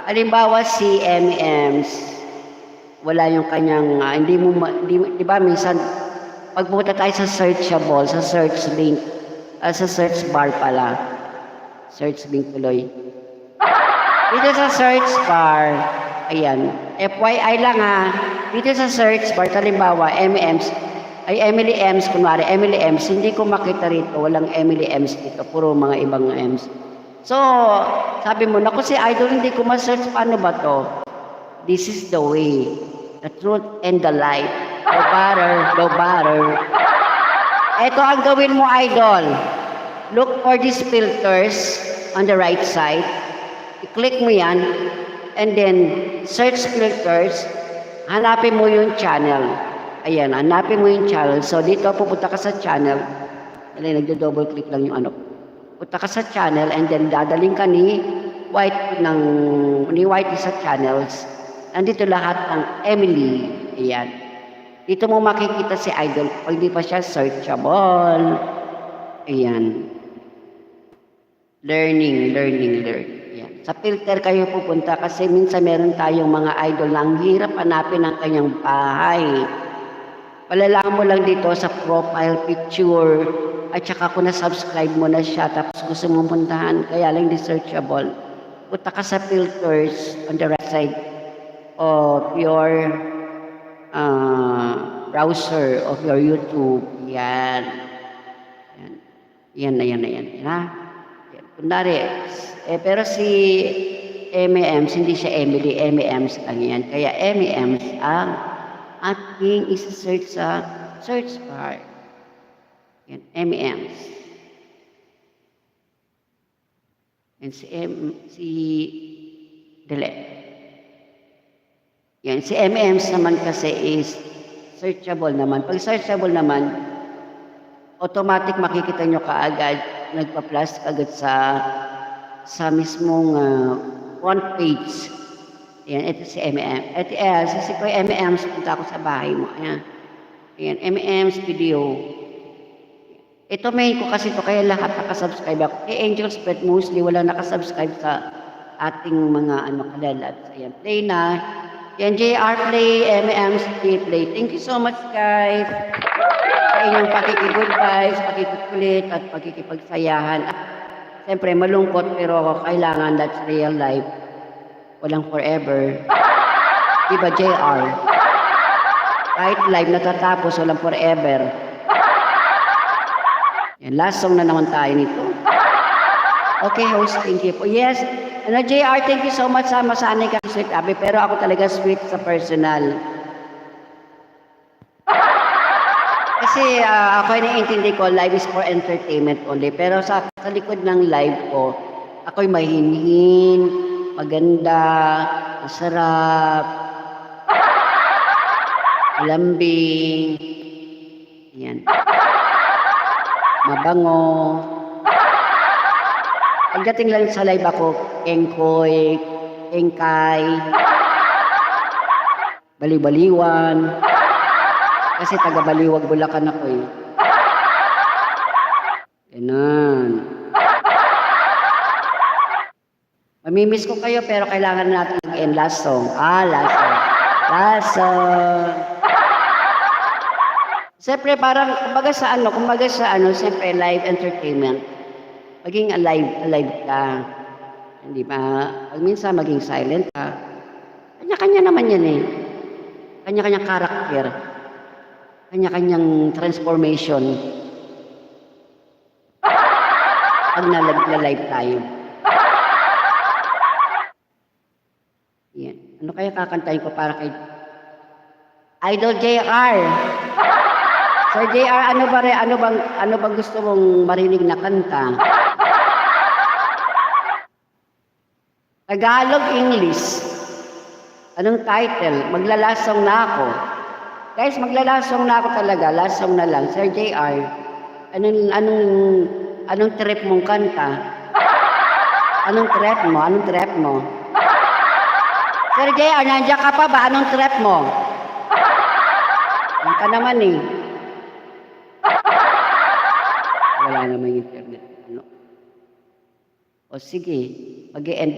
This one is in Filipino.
Halimbawa si M&M's, wala yung kanyang, hindi mo, di ba minsan, pagpunta tayo sa searchable, sa search link, sa search bar pala, search link tuloy. Dito sa search bar, ayan, FYI lang ha, dito sa search bar, halimbawa, M&M's, ay Emily M's, kunwari, Emily M's, hindi ko makita rito, walang Emily M's dito, puro mga ibang M's. So, sabi mo, naku si Idol, hindi ko ma-search, paano ba to? This is the way, the truth and the light, no butter, no butter. Ito ang gawin mo, Idol. Look for these filters on the right side. I-click mo yan, and then search filters, hanapin mo yung channel. Ayan, hanapin mo yung channel. So, dito pupunta ka sa channel. Dali, nagdo-double click lang yung ano. Punta ka sa channel and then dadaling ka ni White sa channels. Nandito lahat ng Emily. Ayan. Dito mo makikita si Idol pag di pa siya searchable. Ayan. Learning. Ayan. Sa filter kayo pupunta kasi minsan meron tayong mga idol na ang hirap hanapin ang kanyang bahay. Palalaman mo lang dito sa profile picture at saka kung na-subscribe mo na siya tapos gusto mong puntahan, kaya lang di searchable. Punta ka sa filters on the right side of your browser of your YouTube. Yan. Yan. Ha? Yan. Kunwari, pero si M&M's, hindi siya Emily, M&M's lang yan. Kaya M&M's ang ating isa-search sa search bar. Yan, M&M's. Yan, yan, si M&M's naman kasi is searchable naman. Pag searchable naman, automatic makikita nyo kaagad, nagpa-plus agad sa mismong front page. Ayan, ito si M&M. Ito si M&M's, punta ako sa bahay mo. Ayan, M&M's video. Ito main ko kasi ito, kaya lahat nakasubscribe ako. Angel Spread mostly wala nakasubscribe sa ating mga kalalabs. Ayan, play na. Ayan, JR Play, M&M's Play. Thank you so much, guys. Sa inyong pakiki-good vibes, pakikukulit, at pakikipagsayahan. Siyempre, malungkot, pero kailangan, that's real life. Walang forever. Diba, JR? Kahit live natatapos, walang forever. Yan, last song na naman tayo nito. Okay, host, thank you po. Yes, JR, thank you so much. Masanay ka sweet, Abby, pero ako talaga sweet sa personal. Kasi ako naiintindi ko, live is for entertainment only. Pero sa likod ng live ko, ako'y mahinhin, maganda, masarap, malambing, yan, mabango. Pagdating lang sa live ako, kengkoy, kengkay, baliw-baliwan, kasi taga-Baliwag, Bulacan ako eh. Ganun. Mamimiss ko kayo pero kailangan natin mag-end last song. Last song. Siyempre parang, kumbaga sa siyempre live entertainment. Maging alive ka. Hindi ba? Pag minsan maging silent ka. Kanya-kanya naman yan eh. Kanya-kanyang karakter. Kanya-kanyang transformation. Pag na-live tayo. Yan. Ano kaya kakantahin ko para kay Idol JR? Sir JR, ano bang gusto mong marinig na kanta? Tagalog, English. Anong title? Maglalasong na ako. Guys, maglalasong na ako talaga. Last song na lang. Sir JR, anong trip mong kanta? Anong trip mo? Sir JR, nandiyan ka pa ba? Anong trip mo? Yan ka naman eh. Wala naman internet. O sige, mag-e-end